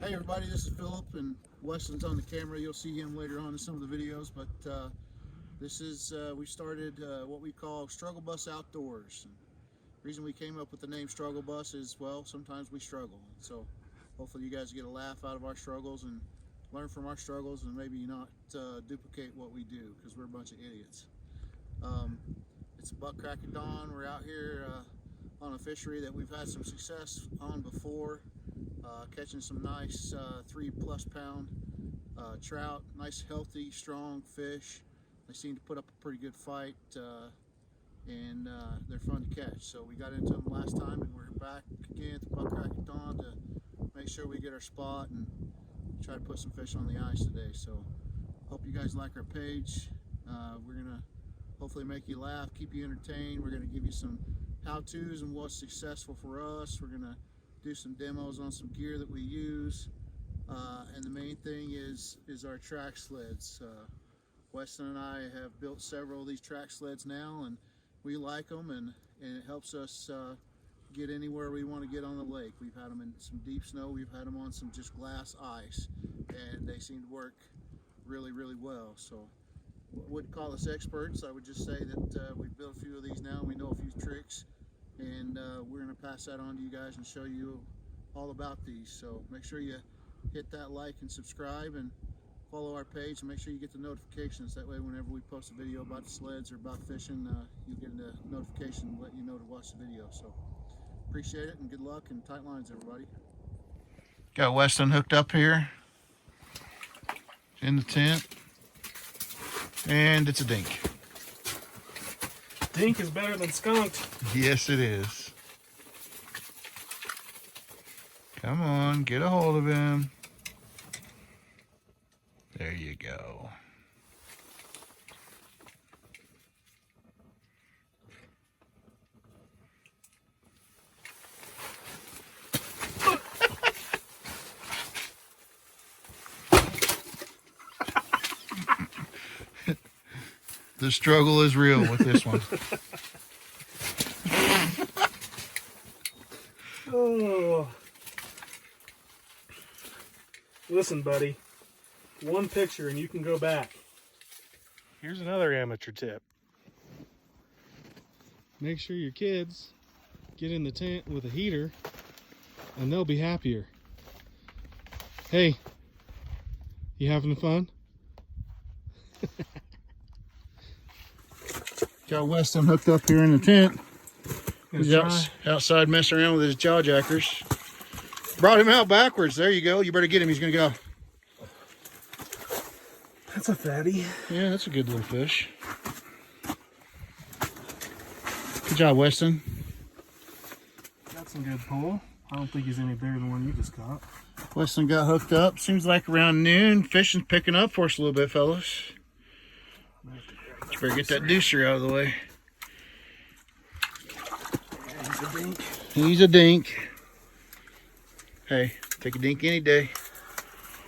Hey everybody, this is Philip, and Weston's on the camera. You'll see him later on in some of the videos, but this is, we started what we call Struggle Bus Outdoors. And the reason we came up with the name Struggle Bus is, well, sometimes we struggle. So hopefully you guys get a laugh out of our struggles and learn from our struggles, and maybe not duplicate what we do, because we're a bunch of idiots. It's a buck crack of dawn. We're out here on a fishery that we've had some success on before. Catching some nice 3+ pound trout, nice healthy strong fish. They seem to put up a pretty good fight, and they're fun to catch. So we got into them last time, and we're back again at the buck crack of dawn to make sure we get our spot and try to put some fish on the ice today. So hope you guys like our page. We're gonna hopefully make you laugh, keep you entertained. We're gonna give you some how-tos and what's successful for us. We're gonna do some demos on some gear that we use, and the main thing is our track sleds. Weston and I have built several of these track sleds now, and we like them, and it helps us get anywhere we want to get on the lake. We've had them in some deep snow, we've had them on some just glass ice, and they seem to work really well. So I wouldn't call us experts. I would just say that we've built a few of these now, and we know a few tricks, and we're going to pass that on to you guys and show you all about these. So make sure you hit that like and subscribe, and follow our page, and make sure you get the notifications. That way whenever we post a video about the sleds or about fishing, you get a notification and let you know to watch the video. So appreciate it, and good luck, and tight lines everybody. Got Weston hooked up here in the tent, and it's a dink. Dink is better than skunked. Yes, it is. Come on, get a hold of him. There you go. The struggle is real with this one. Oh. Listen, buddy. One picture and you can go back. Here's another amateur tip. Make sure your kids get in the tent with a heater, and they'll be happier. Hey, you having fun? Got Weston hooked up here in the tent. He's outside messing around with his jaw jackers. Brought him out backwards. There you go. You better get him. He's going to go. That's a fatty. Yeah, that's a good little fish. Good job, Weston. Got some good pull. I don't think he's any bigger than one you just caught. Weston got hooked up. Seems like around noon. Fishing's picking up for us a little bit, fellas. You better get that deucer out of the way. He's a dink. He's a dink. Hey, take a dink any day.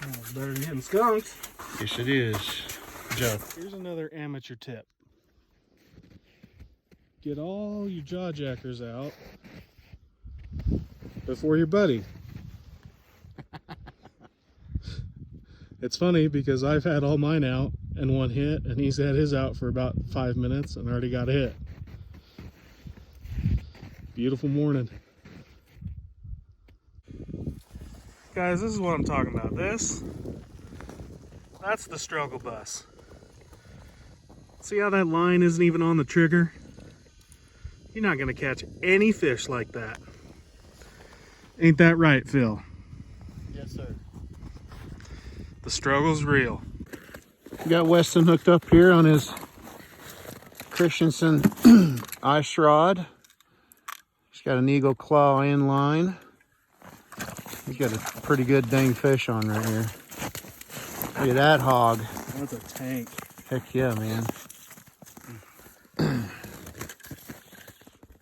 Oh, it's better than getting skunked. Yes, it is. Good job. Here's another amateur tip. Get all your jaw jackers out before your buddy. It's funny because I've had all mine out and one hit, and he's had his out for about 5 minutes and already got a hit. Beautiful morning. Guys, this is what I'm talking about. That's the struggle bus. See how that line isn't even on the trigger? You're not gonna catch any fish like that. Ain't that right, Phil? Yes, sir. The struggle's real. Got Weston hooked up here on his Christensen ice rod. He's got an eagle claw in line. He's got a pretty good dang fish on right here. Look at that hog. That's a tank. Heck yeah, man.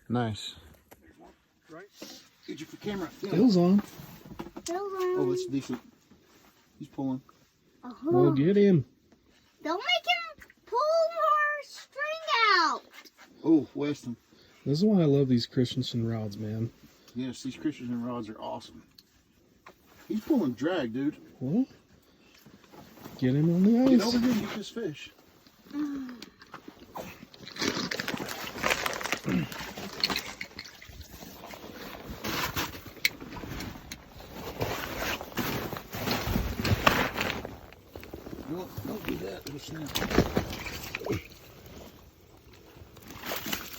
Nice. Right? Get your camera. Phil's on. Oh, that's decent. He's pulling. We'll get him. Don't make him pull more string out. Oh, Weston. This is why I love these Christensen rods, man. Yes, these Christensen rods are awesome. He's pulling drag, dude. Well, get him on the ice. Get over here and get this fish. Don't do that. It'll snap.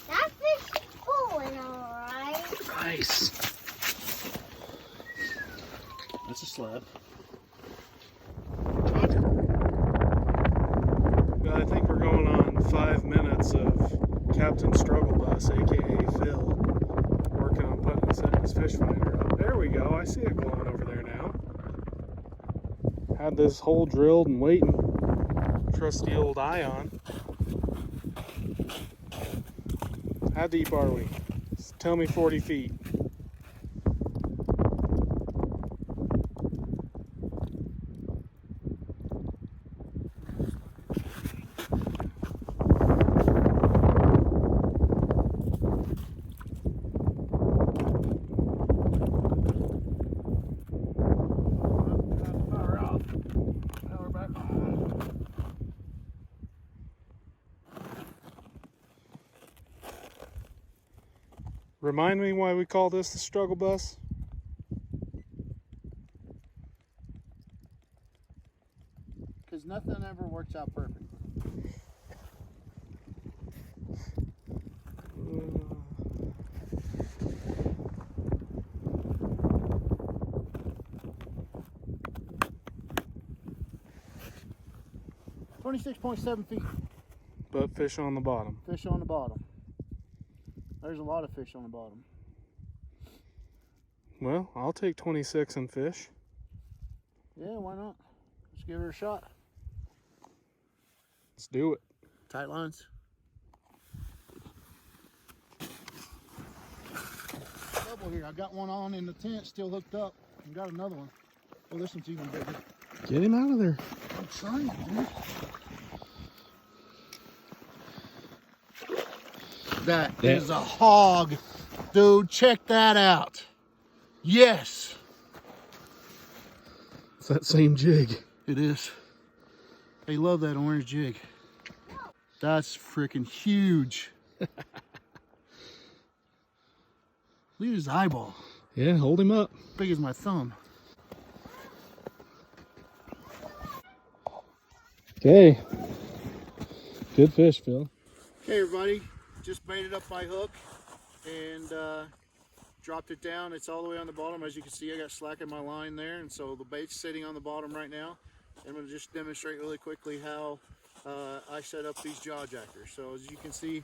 That fish is pulling alright. Nice. That's a slab. Well, I think we're going on 5 minutes of Captain Struggle Bus, aka Phil, working on setting his fish finder up. There we go. I see it glowing over there now. Had this hole drilled and waiting. Trusty old ion. How deep are we? Tell me 40 feet. Remind me why we call this the struggle bus? Because nothing ever works out perfect. .7 feet. But fish on the bottom. Fish on the bottom. There's a lot of fish on the bottom. Well, I'll take 26 and fish. Yeah, why not? Let's give it a shot. Let's do it. Tight lines. Double here. I got one on in the tent, still hooked up, and got another one. Well, this one's even bigger. Get him out of there. I'm trying, dude. That is a hog. Dude, check that out. Yes. It's that same jig. It is. They love that orange jig. That's freaking huge. Look at his eyeball. Yeah, hold him up. Big as my thumb. Okay. Good fish, Phil. Hey everybody, just baited up my hook and dropped it down. It's all the way on the bottom. As you can see, I got slack in my line there, and so the bait's sitting on the bottom right now. I'm going to just demonstrate really quickly how I set up these jaw jackers. So as you can see,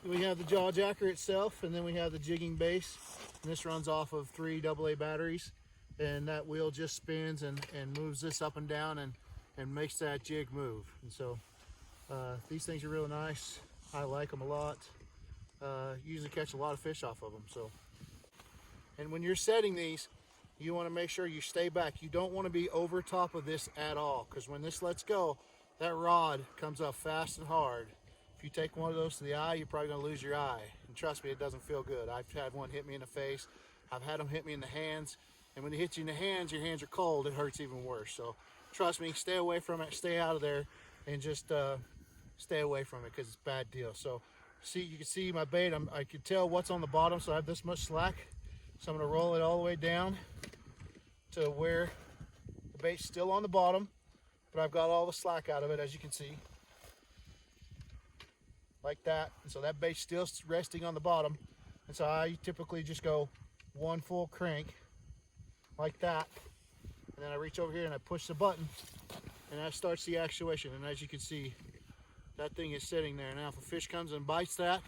we have the jaw jacker itself, and then we have the jigging base. And this runs off of 3 AA batteries, and that wheel just spins and moves this up and down and makes that jig move. And so these things are really nice. I like them a lot. Usually catch a lot of fish off of them. So, and when you're setting these, you want to make sure you stay back. You don't want to be over top of this at all, because when this lets go, that rod comes up fast and hard. If you take one of those to the eye, you're probably going to lose your eye. And trust me, it doesn't feel good. I've had one hit me in the face. I've had them hit me in the hands. And when they hit you in the hands, your hands are cold. It hurts even worse. So trust me, stay away from it. Stay out of there, and just stay away from it, because it's a bad deal. So see, you can see my bait. I can tell what's on the bottom, so I have this much slack. So I'm going to roll it all the way down to where the bait's still on the bottom, but I've got all the slack out of it, as you can see, like that. And so that bait's still resting on the bottom, and so I typically just go one full crank like that, and then I reach over here and I push the button, and that starts the actuation. And as you can see, that thing is sitting there. Now if a fish comes and bites that,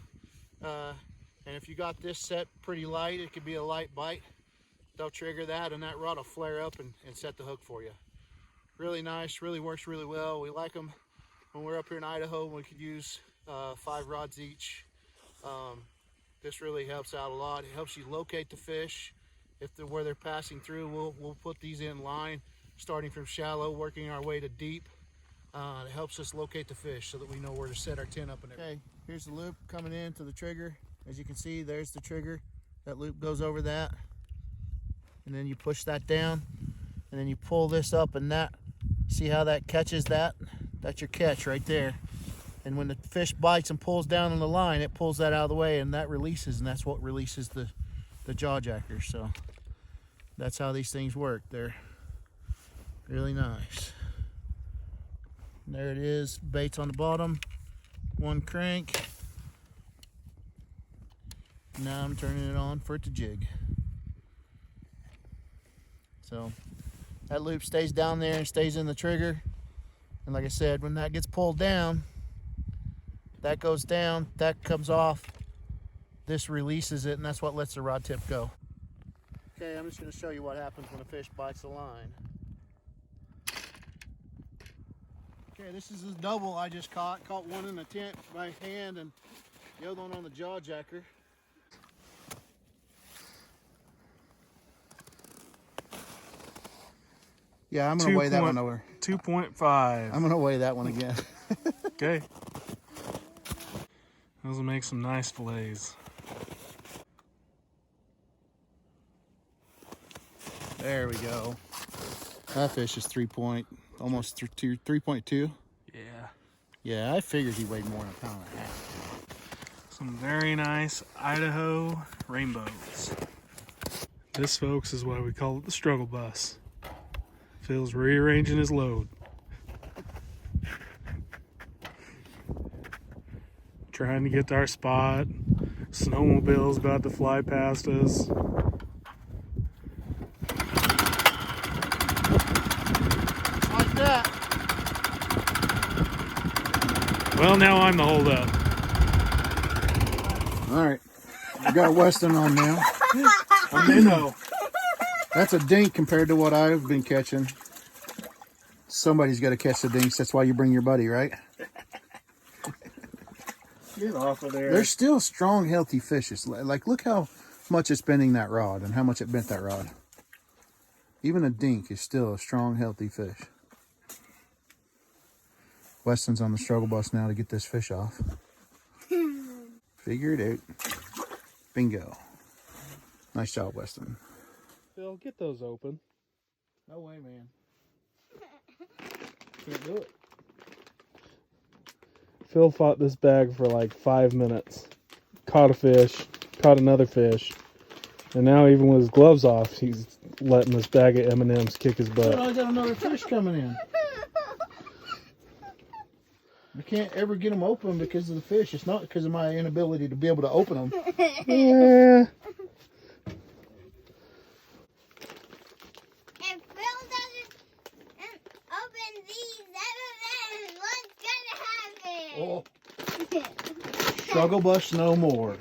and if you got this set pretty light, it could be a light bite, they'll trigger that, and that rod will flare up and set the hook for you. Really nice, really works really well. We like them when we're up here in Idaho. We could use 5 rods each. This really helps out a lot. It helps you locate the fish. If where they're passing through, we'll put these in line, starting from shallow, working our way to deep. It helps us locate the fish so that we know where to set our tin up. And okay, here's the loop coming in to the trigger. As you can see, there's the trigger. That loop goes over that. and then you push that down, and then you pull this up, and that, see how that catches that? That's your catch right there. And when the fish bites and pulls down on the line, it pulls that out of the way, and that releases, and that's what releases the jaw jackers. So that's how these things work. They're really nice. And there it is, bait's on the bottom, one crank. Now I'm turning it on for it to jig. So that loop stays down there and stays in the trigger. And like I said, when that gets pulled down, that goes down, that comes off, this releases it, and that's what lets the rod tip go. Okay, I'm just going to show you what happens when a fish bites the line. Okay, this is a double I just caught. Caught one in the tent by hand and the other one on the jaw jacker. Yeah, I'm gonna weigh that one over. 2.5. I'm gonna weigh that one again. Okay. Those will make some nice fillets. There we go. That fish is almost 3.2. Yeah. Yeah, I figured he weighed more than a pound and a half. Some very nice Idaho rainbows. This, folks, is why we call it the struggle bus. Phil's rearranging his load. Trying to get to our spot. Snowmobile's about to fly past us. Like that. Well, now I'm the holdup. All right, we got a Weston on now. A minnow. That's a dink compared to what I've been catching. Somebody's got to catch the dinks. That's why you bring your buddy, right? Get off of there. They're still strong, healthy fishes. Like, look how much it's bending that rod and how much it bent that rod. Even a dink is still a strong, healthy fish. Weston's on the struggle bus now to get this fish off. Figure it out. Bingo. Nice job, Weston. Phil, get those open. No way, man. Can't do it. Phil fought this bag for like 5 minutes. Caught a fish, caught another fish, and now even with his gloves off, he's letting this bag of M&Ms kick his butt. I got another fish coming in. I can't ever get them open because of the fish. It's not because of my inability to be able to open them. Yeah. If Phil doesn't open these M&Ms, what's gonna happen? Oh. Struggle bus no more.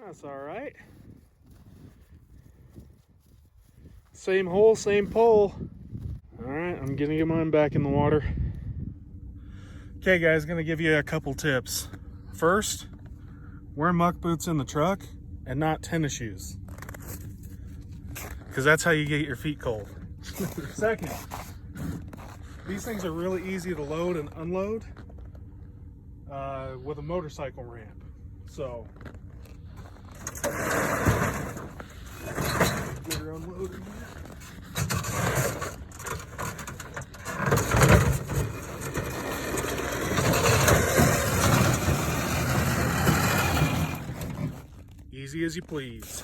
That's all right. Same hole, same pole. All right, I'm gonna get mine back in the water. Okay, guys, gonna give you a couple tips. First, wear muck boots in the truck and not tennis shoes, because that's how you get your feet cold. Second, these things are really easy to load and unload with a motorcycle ramp. So get her unloaded. Easy as you please.